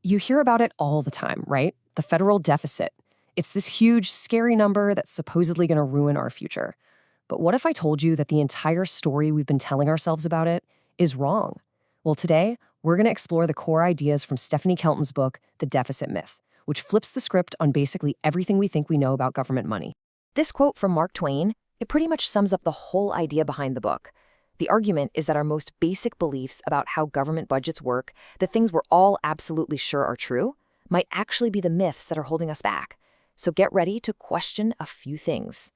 You hear about it all the time, right? The federal deficit. It's this huge, scary number that's supposedly going to ruin our future. But what if I told you that the entire story we've been telling ourselves about it is wrong? Well, today, we're going to explore the core ideas from Stephanie Kelton's book, The Deficit Myth, which flips the script on basically everything we think we know about government money. This quote from Mark Twain, it pretty much sums up the whole idea behind the book. The argument is that our most basic beliefs about how government budgets work, the things we're all absolutely sure are true, might actually be the myths that are holding us back. So get ready to question a few things.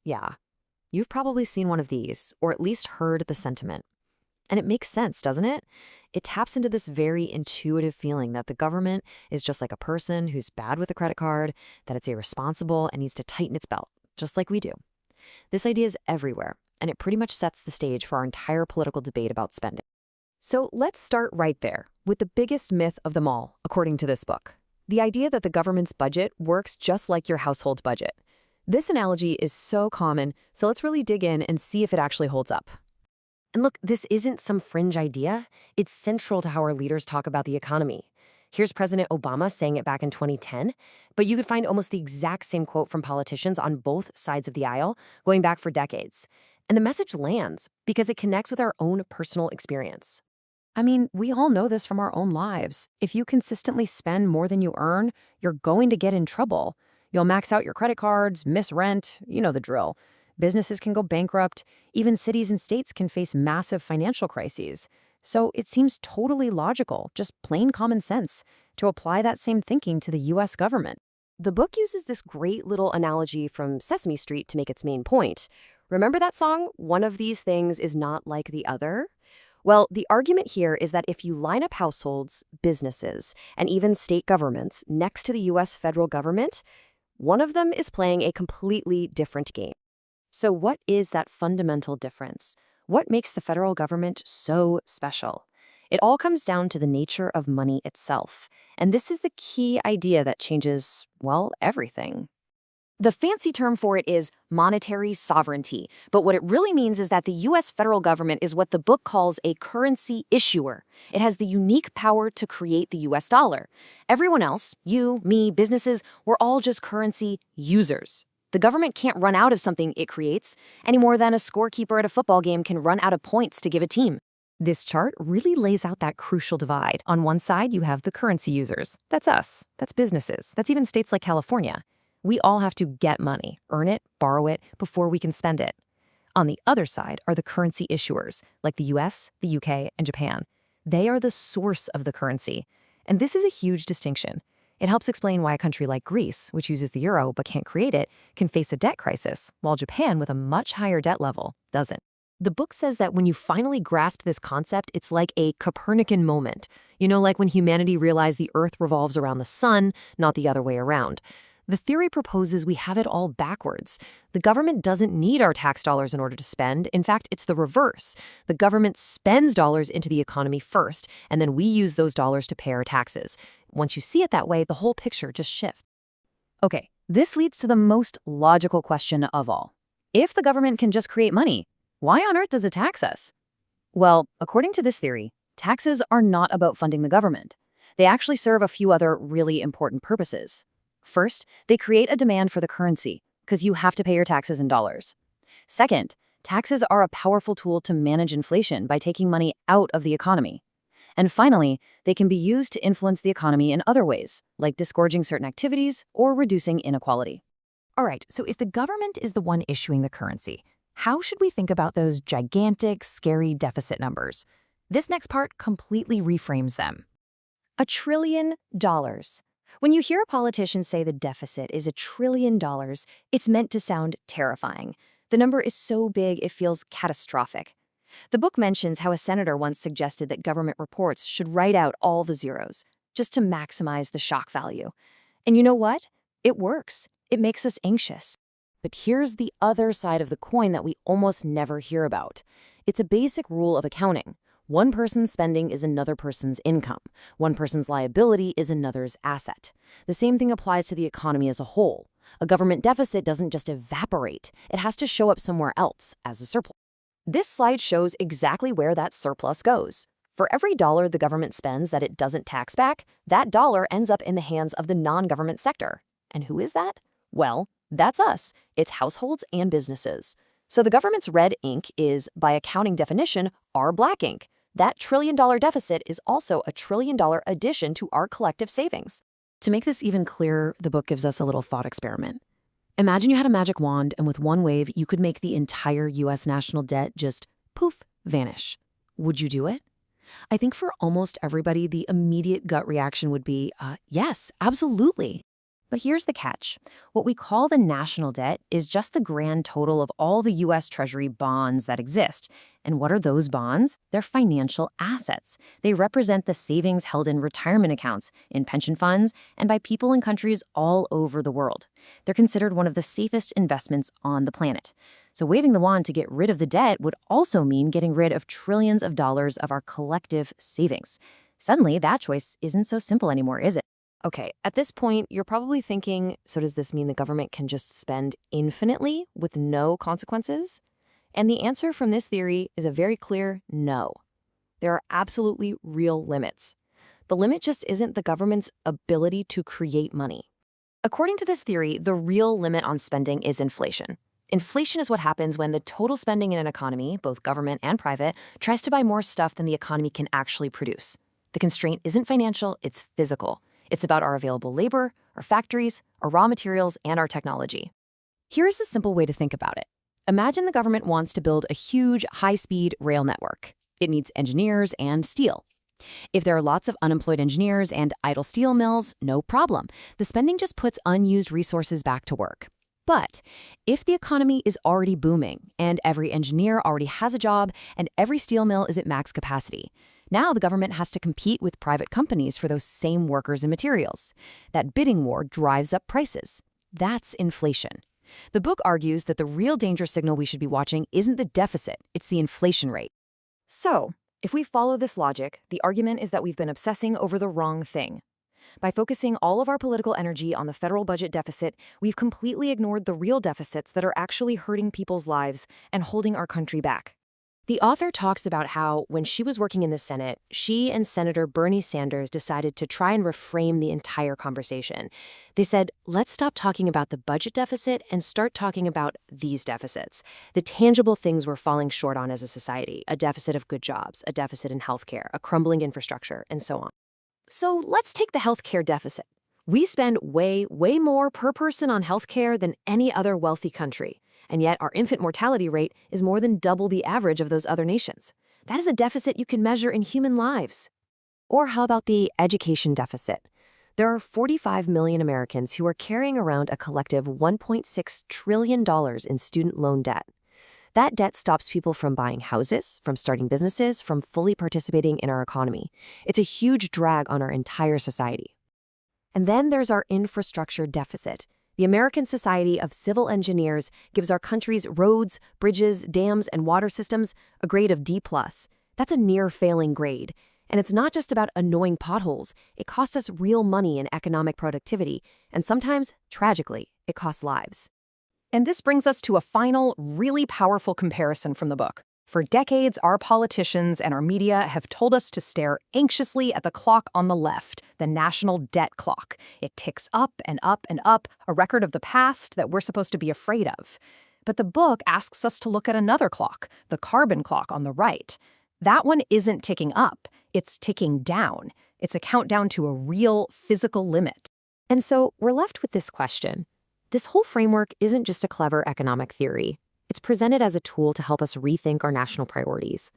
Yeah, you've probably seen one of these, or at least heard the sentiment. And it makes sense, doesn't it? It taps into this very intuitive feeling that the government is just like a person who's bad with a credit card, that it's irresponsible and needs to tighten its belt, just like we do. This idea is everywhere, and it pretty much sets the stage for our entire political debate about spending. So let's start right there, with the biggest myth of them all, according to this book. The idea that the government's budget works just like your household budget. This analogy is so common, so let's really dig in and see if it actually holds up. And look, this isn't some fringe idea. It's central to how our leaders talk about the economy. Here's President Obama saying it back in 2010, but you could find almost the exact same quote from politicians on both sides of the aisle, going back for decades. And the message lands because it connects with our own personal experience. I mean, we all know this from our own lives. If you consistently spend more than you earn, you're going to get in trouble. You'll max out your credit cards, miss rent, you know the drill. Businesses can go bankrupt. Even cities and states can face massive financial crises. So it seems totally logical, just plain common sense, to apply that same thinking to the U.S. government. The book uses this great little analogy from Sesame Street to make its main point. Remember that song, "One of these things is not like the other"? Well, the argument here is that if you line up households, businesses, and even state governments next to the U.S. federal government, one of them is playing a completely different game. So what is that fundamental difference? What makes the federal government so special? It all comes down to the nature of money itself. And this is the key idea that changes, well, everything. The fancy term for it is monetary sovereignty, but what it really means is that the U.S. federal government is what the book calls a currency issuer. It has the unique power to create the U.S. dollar. Everyone else, you, me, businesses, we're all just currency users. The government can't run out of something it creates any more than a scorekeeper at a football game can run out of points to give a team. This chart really lays out that crucial divide. On one side, you have the currency users. That's us. That's businesses. That's even states like California. We all have to get money, earn it, borrow it, before we can spend it. On the other side are the currency issuers, like the US, the UK, and Japan. They are the source of the currency. And this is a huge distinction. It helps explain why a country like Greece, which uses the euro but can't create it, can face a debt crisis, while Japan, with a much higher debt level, doesn't. The book says that when you finally grasp this concept, it's like a Copernican moment. You know, like when humanity realized the Earth revolves around the sun, not the other way around. The theory proposes we have it all backwards. The government doesn't need our tax dollars in order to spend. In fact, it's the reverse. The government spends dollars into the economy first, and then we use those dollars to pay our taxes. Once you see it that way, the whole picture just shifts. Okay, this leads to the most logical question of all. If the government can just create money, why on earth does it tax us? Well, according to this theory, taxes are not about funding the government. They actually serve a few other really important purposes. First, they create a demand for the currency, because you have to pay your taxes in dollars. Second, taxes are a powerful tool to manage inflation by taking money out of the economy. And finally, they can be used to influence the economy in other ways, like disgorging certain activities or reducing inequality. All right, so if the government is the one issuing the currency, how should we think about those gigantic, scary deficit numbers? This next part completely reframes them. $1 trillion. When you hear a politician say the deficit is $1 trillion, it's meant to sound terrifying. The number is so big it feels catastrophic. The book mentions how a senator once suggested that government reports should write out all the zeros, just to maximize the shock value. And you know what? It works. It makes us anxious. But here's the other side of the coin that we almost never hear about. It's a basic rule of accounting. One person's spending is another person's income. One person's liability is another's asset. The same thing applies to the economy as a whole. A government deficit doesn't just evaporate. It has to show up somewhere else as a surplus. This slide shows exactly where that surplus goes. For every dollar the government spends that it doesn't tax back, that dollar ends up in the hands of the non-government sector. And who is that? Well, that's us. It's households and businesses. So the government's red ink is, by accounting definition, our black ink. That trillion-dollar deficit is also a trillion-dollar addition to our collective savings. To make this even clearer, the book gives us a little thought experiment. Imagine you had a magic wand, and with one wave, you could make the entire U.S. national debt just, poof, vanish. Would you do it? I think for almost everybody, the immediate gut reaction would be, yes, absolutely. But here's the catch. What we call the national debt is just the grand total of all the U.S. Treasury bonds that exist. And what are those bonds? They're financial assets. They represent the savings held in retirement accounts, in pension funds, and by people in countries all over the world. They're considered one of the safest investments on the planet. So waving the wand to get rid of the debt would also mean getting rid of trillions of dollars of our collective savings. Suddenly, that choice isn't so simple anymore, is it? Okay, at this point, you're probably thinking, so does this mean the government can just spend infinitely with no consequences? And the answer from this theory is a very clear no. There are absolutely real limits. The limit just isn't the government's ability to create money. According to this theory, the real limit on spending is inflation. Inflation is what happens when the total spending in an economy, both government and private, tries to buy more stuff than the economy can actually produce. The constraint isn't financial, it's physical. It's about our available labor, our factories, our raw materials, and our technology. Here's a simple way to think about it. Imagine the government wants to build a huge, high-speed rail network. It needs engineers and steel. If there are lots of unemployed engineers and idle steel mills, no problem. The spending just puts unused resources back to work. But if the economy is already booming, and every engineer already has a job, and every steel mill is at max capacity, now the government has to compete with private companies for those same workers and materials. That bidding war drives up prices. That's inflation. The book argues that the real danger signal we should be watching isn't the deficit, it's the inflation rate. So, if we follow this logic, the argument is that we've been obsessing over the wrong thing. By focusing all of our political energy on the federal budget deficit, we've completely ignored the real deficits that are actually hurting people's lives and holding our country back. The author talks about how, when she was working in the Senate, she and Senator Bernie Sanders decided to try and reframe the entire conversation. They said, let's stop talking about the budget deficit and start talking about these deficits, the tangible things we're falling short on as a society, a deficit of good jobs, a deficit in healthcare, a crumbling infrastructure, and so on. So let's take the healthcare deficit. We spend way more per person on healthcare than any other wealthy country. And yet our infant mortality rate is more than double the average of those other nations. That is a deficit you can measure in human lives. Or how about the education deficit? There are 45 million Americans who are carrying around a collective $1.6 trillion in student loan debt. That debt stops people from buying houses, from starting businesses, from fully participating in our economy. It's a huge drag on our entire society. And then there's our infrastructure deficit. The American Society of Civil Engineers gives our country's roads, bridges, dams, and water systems a grade of D+. That's a near-failing grade. And it's not just about annoying potholes. It costs us real money in economic productivity, and sometimes, tragically, it costs lives. And this brings us to a final, really powerful comparison from the book. For decades, our politicians and our media have told us to stare anxiously at the clock on the left, the national debt clock. It ticks up and up and up, a record of the past that we're supposed to be afraid of. But the book asks us to look at another clock, the carbon clock on the right. That one isn't ticking up, it's ticking down. It's a countdown to a real physical limit. And so we're left with this question. This whole framework isn't just a clever economic theory. It's presented as a tool to help us rethink our national priorities.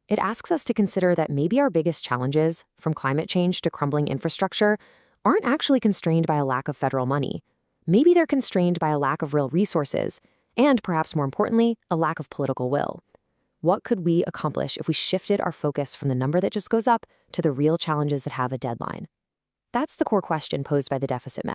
It asks us to consider that maybe our biggest challenges, from climate change to crumbling infrastructure, aren't actually constrained by a lack of federal money. Maybe they're constrained by a lack of real resources, and perhaps more importantly, a lack of political will. What could we accomplish if we shifted our focus from the number that just goes up to the real challenges that have a deadline? That's the core question posed by the deficit myth.